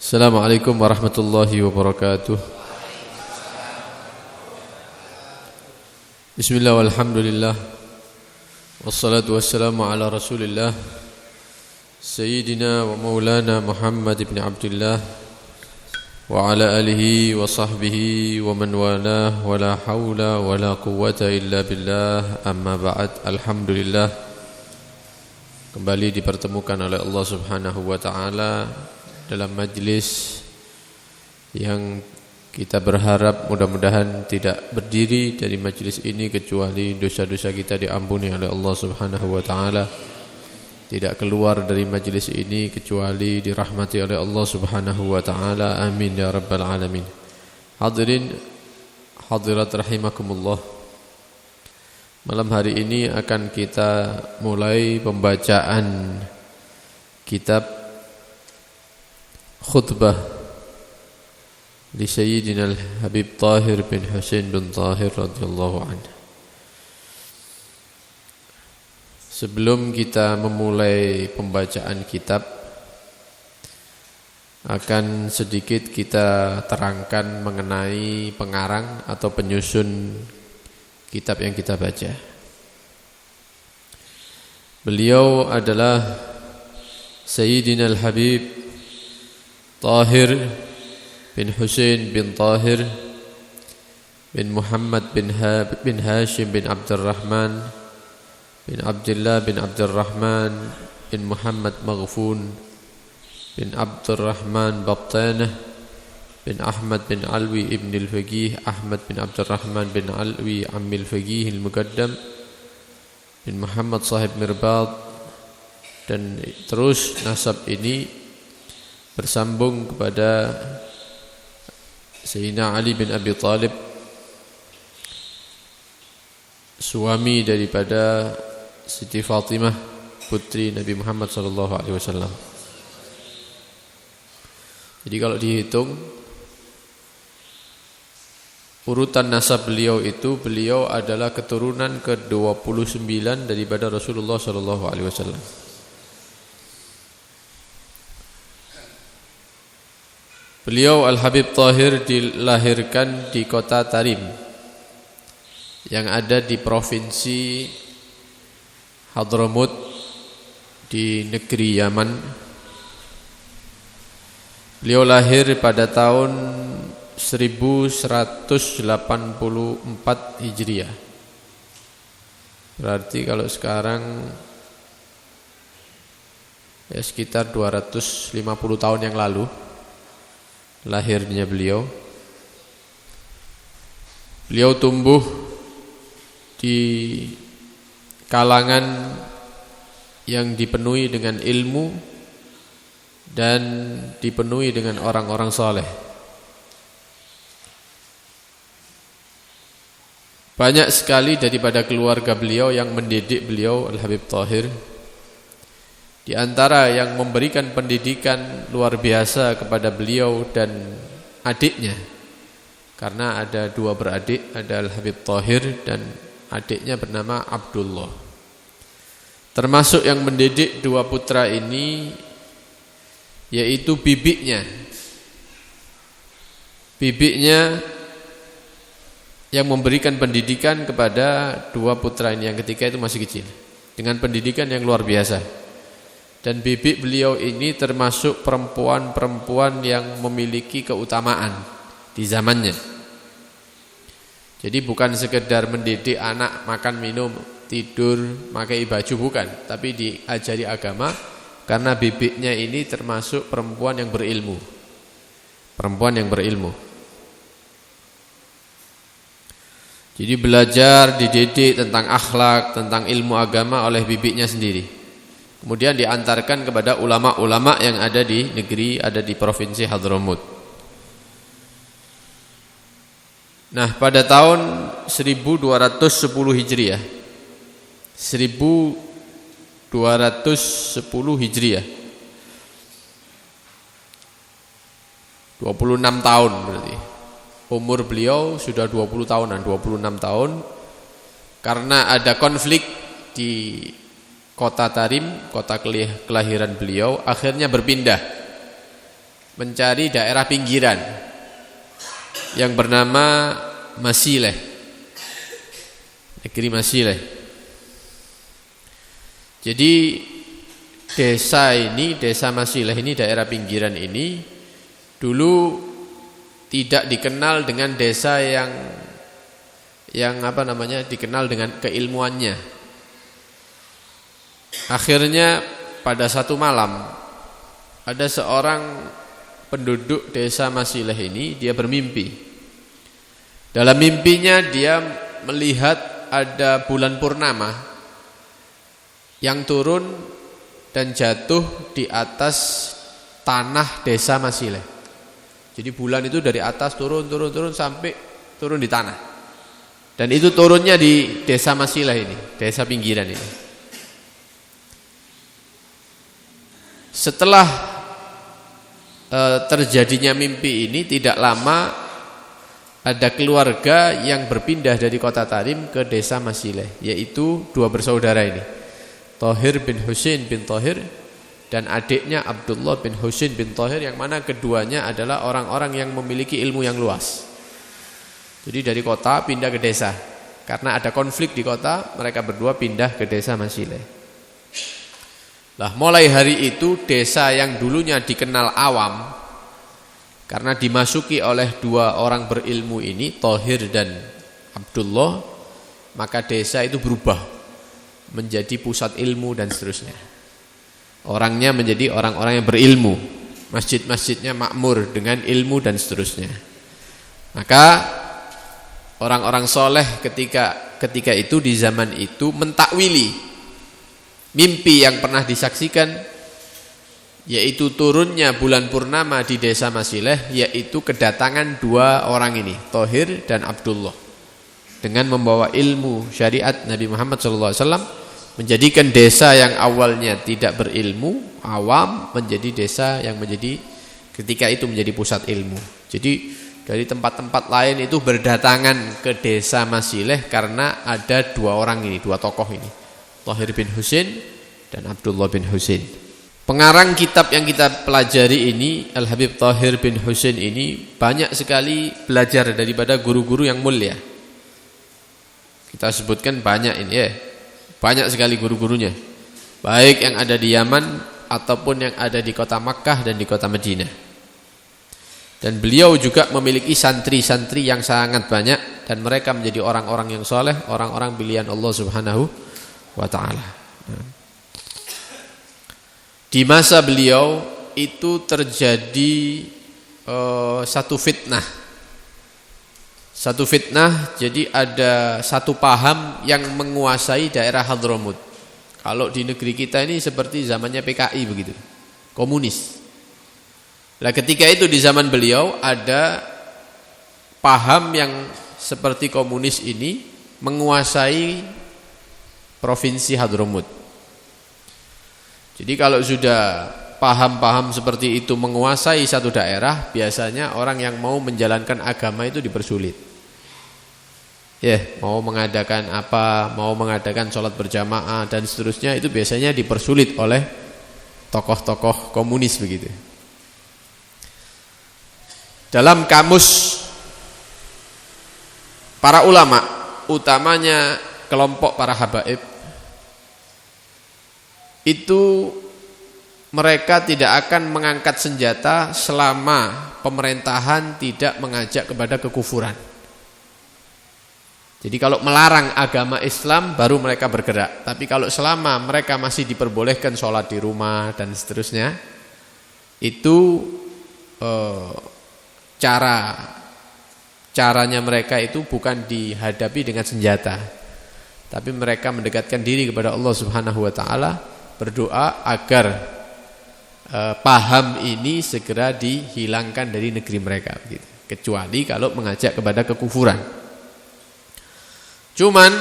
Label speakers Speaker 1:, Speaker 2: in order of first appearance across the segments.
Speaker 1: Assalamualaikum warahmatullahi wabarakatuh. Bismillah walhamdulillah. Wassalatu wassalamu ala rasulillah Sayyidina wa maulana Muhammad ibn Abdullah wa ala alihi wa sahbihi wa man walah wa la hawla wa la quwwata illa billah. Amma ba'd. Alhamdulillah, kembali dipertemukan oleh Allah subhanahu wa ta'ala dalam majlis yang kita berharap mudah-mudahan tidak berdiri dari majlis ini kecuali dosa-dosa kita diampuni oleh Allah subhanahu wa ta'ala, tidak keluar dari majlis ini kecuali dirahmati oleh Allah subhanahu wa ta'ala. Amin ya rabbal alamin. Hadirin hadirat rahimakumullah, malam hari ini akan kita mulai pembacaan kitab khutbah li Sayyidina Al-Habib Tahir bin Husain bin Tahir radhiyallahu anhu. Sebelum kita memulai pembacaan kitab, akan sedikit kita terangkan mengenai pengarang atau penyusun kitab yang kita baca. Beliau adalah Sayyidina Al-Habib Tahir bin Husain bin Tahir bin Muhammad bin Hashim bin Abdurrahman bin Abdullah bin Abdurrahman bin Muhammad Maghfun bin Abdurrahman Battanah bin Ahmad bin Alwi ibn al-Faqih Ahmad bin Abdurrahman bin Alwi Ammi al-Faqih al-Muqaddam bin Muhammad Sahib Mirbad, dan terus nasab ini bersambung kepada Sayyidina Ali bin Abi Thalib, suami daripada Siti Fatimah putri Nabi Muhammad SAW. Jadi kalau dihitung urutan nasab beliau itu, beliau adalah keturunan ke-29 daripada Rasulullah SAW. Beliau Al-Habib Tahir dilahirkan di kota Tarim yang ada di provinsi Hadramut di negeri Yaman. Beliau lahir pada tahun 1184 Hijriah. Berarti kalau sekarang ya sekitar 250 tahun yang lalu lahirnya beliau. Beliau tumbuh di kalangan yang dipenuhi dengan ilmu dan dipenuhi dengan orang-orang saleh. Banyak sekali daripada keluarga beliau yang mendidik beliau Al-Habib Tahir. Di antara yang memberikan pendidikan luar biasa kepada beliau dan adiknya, karena ada dua beradik, ada Al-Habib Tahir dan adiknya bernama Abdullah. Termasuk yang mendidik dua putra ini yaitu bibiknya. Bibiknya yang memberikan pendidikan kepada dua putra ini yang ketika itu masih kecil, dengan pendidikan yang luar biasa. Dan bibik beliau ini termasuk perempuan-perempuan yang memiliki keutamaan di zamannya. Jadi bukan sekedar mendidik anak makan, minum, tidur, pakai baju, bukan, tapi diajari agama, karena bibiknya ini termasuk perempuan yang berilmu. Perempuan yang berilmu. Jadi belajar, dididik tentang akhlak, tentang ilmu agama oleh bibiknya sendiri. Kemudian diantarkan kepada ulama-ulama yang ada di negeri, ada di provinsi Hadramut. Nah, pada tahun 1210 Hijriah, 1210 Hijriah, 26 tahun berarti. Umur beliau sudah 20 tahunan, 26 tahun. Karena ada konflik di kota Tarim, kota kelahiran beliau, akhirnya berpindah mencari daerah pinggiran yang bernama Masileh, negeri Masileh. Jadi desa Masileh ini, daerah pinggiran ini dulu tidak dikenal dengan desa yang dikenal dengan keilmuannya. Akhirnya pada satu malam ada seorang penduduk desa Masileh ini, dia bermimpi. Dalam mimpinya dia melihat ada bulan purnama yang turun dan jatuh di atas tanah desa Masileh. Jadi bulan itu dari atas turun sampai turun di tanah. Dan itu turunnya di desa Masileh ini, desa pinggiran ini. Setelah terjadinya mimpi ini, tidak lama ada keluarga yang berpindah dari kota Tarim ke desa Masileh, yaitu dua bersaudara ini, Thohir bin Husain bin Thohir dan adiknya Abdullah bin Husain bin Thohir, yang mana keduanya adalah orang-orang yang memiliki ilmu yang luas. Jadi dari kota pindah ke desa, karena ada konflik di kota, mereka berdua pindah ke desa Masileh. Lah mulai hari itu desa yang dulunya dikenal awam karena dimasuki oleh dua orang berilmu ini, Thohir dan Abdullah, maka desa itu berubah menjadi pusat ilmu dan seterusnya. Orangnya menjadi orang-orang yang berilmu, masjid-masjidnya makmur dengan ilmu dan seterusnya. Maka orang-orang soleh ketika itu, di zaman itu, mentakwili mimpi yang pernah disaksikan, yaitu turunnya bulan purnama di desa Masileh, yaitu kedatangan dua orang ini, Thohir dan Abdullah, dengan membawa ilmu syariat Nabi Muhammad SAW, menjadikan desa yang awalnya tidak berilmu, awam, menjadi desa yang menjadi ketika itu menjadi pusat ilmu. Jadi dari tempat-tempat lain itu berdatangan ke desa Masileh karena ada dua orang ini, dua tokoh ini, Thohir bin Husain dan Abdullah bin Husain. Pengarang kitab yang kita pelajari ini, Al-Habib Thohir bin Husain ini, banyak sekali belajar daripada guru-guru yang mulia. Kita sebutkan banyak ini ya, banyak sekali guru-gurunya, baik yang ada di Yaman ataupun yang ada di kota Makkah dan di kota Madinah. Dan beliau juga memiliki santri-santri yang sangat banyak, dan mereka menjadi orang-orang yang soleh, orang-orang pilihan Allah Subhanahu wa ta'ala. Di masa beliau itu terjadi satu fitnah. Jadi ada satu paham yang menguasai daerah Hadramut. Kalau di negeri kita ini seperti zamannya PKI begitu, komunis. Nah, ketika itu di zaman beliau ada paham yang seperti komunis ini menguasai provinsi Hadramut. Jadi kalau sudah paham-paham seperti itu menguasai satu daerah, biasanya orang yang mau menjalankan agama itu dipersulit. Mau mengadakan apa, mau mengadakan sholat berjamaah dan seterusnya, itu biasanya dipersulit oleh tokoh-tokoh komunis begitu. Dalam kamus para ulama, utamanya kelompok para habaib, itu mereka tidak akan mengangkat senjata selama pemerintahan tidak mengajak kepada kekufuran. Jadi kalau melarang agama Islam baru mereka bergerak. Tapi kalau selama mereka masih diperbolehkan sholat di rumah dan seterusnya, itu caranya mereka itu bukan dihadapi dengan senjata, tapi mereka mendekatkan diri kepada Allah Subhanahu wa ta'ala, berdoa agar paham ini segera dihilangkan dari negeri mereka begitu. Kecuali kalau mengajak kepada kekufuran. Cuman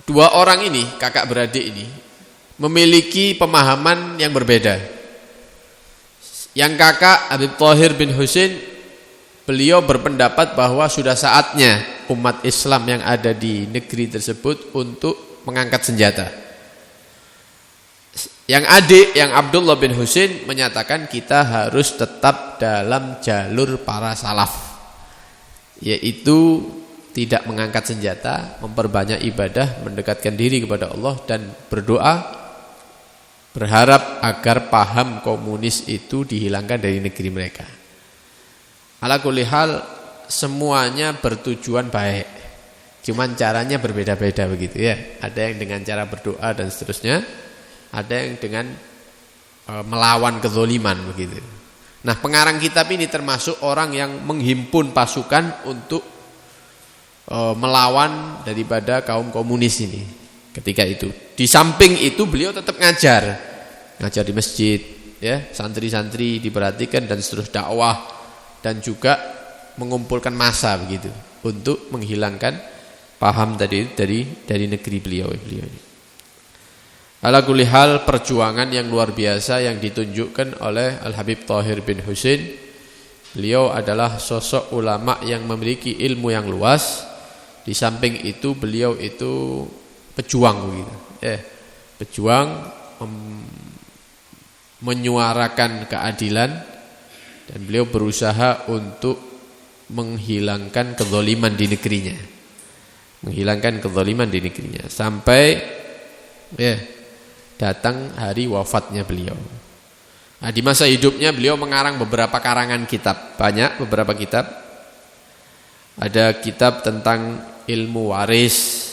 Speaker 1: dua orang ini, kakak beradik ini, memiliki pemahaman yang berbeda. Yang kakak Habib Thohir bin Husain, beliau berpendapat bahwa sudah saatnya umat Islam yang ada di negeri tersebut untuk mengangkat senjata. Yang adik, yang Abdullah bin Husain menyatakan kita harus tetap dalam jalur para salaf, yaitu tidak mengangkat senjata, memperbanyak ibadah, mendekatkan diri kepada Allah dan berdoa, berharap agar paham komunis itu dihilangkan dari negeri mereka. Ala kulli hal, semuanya bertujuan baik, cuman caranya berbeda-beda begitu ya. Ada yang dengan cara berdoa dan seterusnya, ada yang dengan melawan kezoliman begitu. Nah, pengarang kitab ini termasuk orang yang menghimpun pasukan untuk melawan daripada kaum komunis ini ketika itu. Di samping itu beliau tetap ngajar di masjid ya, santri-santri diperhatikan dan seterus dakwah, dan juga mengumpulkan massa begitu untuk menghilangkan paham tadi dari negeri beliau ini. Ala kulli hal, perjuangan yang luar biasa yang ditunjukkan oleh Al-Habib Thahir bin Husain. Beliau adalah sosok ulama yang memiliki ilmu yang luas. Di samping itu beliau itu pejuang begitu. Pejuang menyuarakan keadilan, dan beliau berusaha untuk menghilangkan kezaliman di negerinya. Sampai datang hari wafatnya beliau. Nah, di masa hidupnya beliau mengarang beberapa karangan kitab, banyak beberapa kitab. Ada kitab tentang ilmu waris,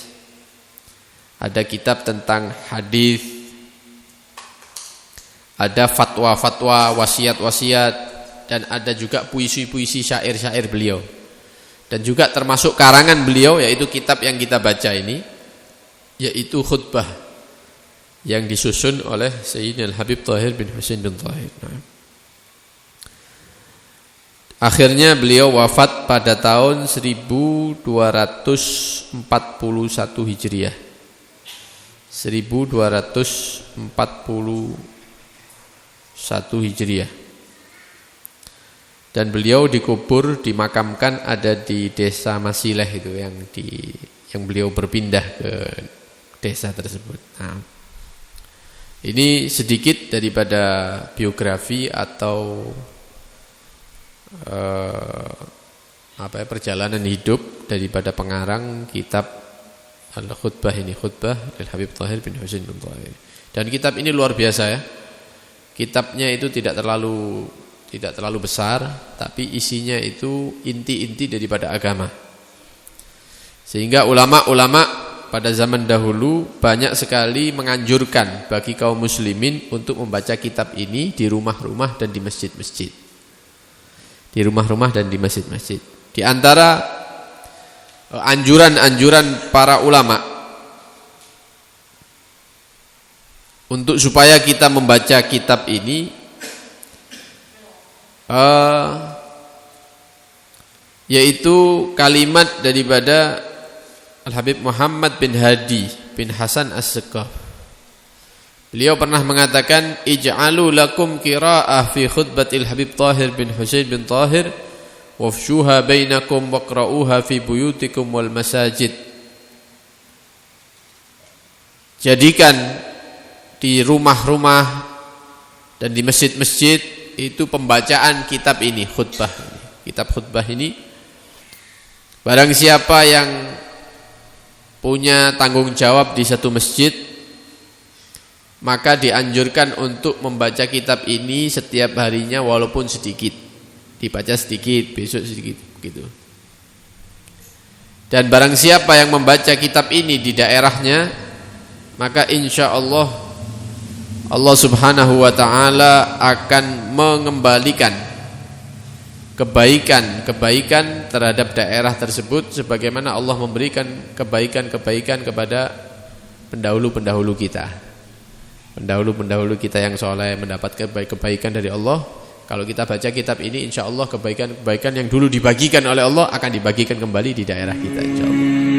Speaker 1: ada kitab tentang hadis, ada fatwa-fatwa, wasiat-wasiat, dan ada juga puisi-puisi syair-syair beliau. Dan juga termasuk karangan beliau, yaitu kitab yang kita baca ini, yaitu khutbah yang disusun oleh Sayyidina Al-Habib Thahir bin Husain bin Thahir. Akhirnya beliau wafat pada tahun 1241 Hijriah. 1241 Hijriah. Dan beliau dikubur, dimakamkan ada di desa Masileh itu, yang beliau berpindah ke desa tersebut. Nah, ini sedikit daripada biografi atau perjalanan hidup daripada pengarang kitab Al-Khutbah ini, Khutbah Al-Habib Thahir bin Husain bin Thahir. Dan kitab ini luar biasa ya. Kitabnya itu tidak terlalu besar, tapi isinya itu inti-inti daripada agama. Sehingga ulama-ulama pada zaman dahulu banyak sekali menganjurkan bagi kaum muslimin untuk membaca kitab ini di rumah-rumah dan di masjid-masjid. Di antara anjuran-anjuran para ulama untuk supaya kita membaca kitab ini, yaitu kalimat daripada Al-Habib Muhammad bin Hadi bin Hasan As-Seqaf. Beliau pernah mengatakan, ij'alu lakum qira'ah fi khutbatil Habib Thahir bin Husain bin Thahir wafshuha bainakum waqra'uha fi buyutikum wal masajid. Jadikan di rumah-rumah dan di masjid-masjid itu pembacaan kitab ini, khutbah. Kitab khutbah ini, barang siapa yang punya tanggung jawab di satu masjid, maka dianjurkan untuk membaca kitab ini setiap harinya walaupun sedikit. Dibaca sedikit, besok sedikit begitu. Dan barang siapa yang membaca kitab ini di daerahnya, maka insya Allah Subhanahu wa ta'ala akan mengembalikan kebaikan terhadap daerah tersebut, sebagaimana Allah memberikan kebaikan-kebaikan kepada pendahulu-pendahulu kita. Pendahulu-pendahulu kita yang soleh mendapat kebaikan dari Allah. Kalau kita baca kitab ini, insya Allah kebaikan-kebaikan yang dulu dibagikan oleh Allah akan dibagikan kembali di daerah kita, insya Allah.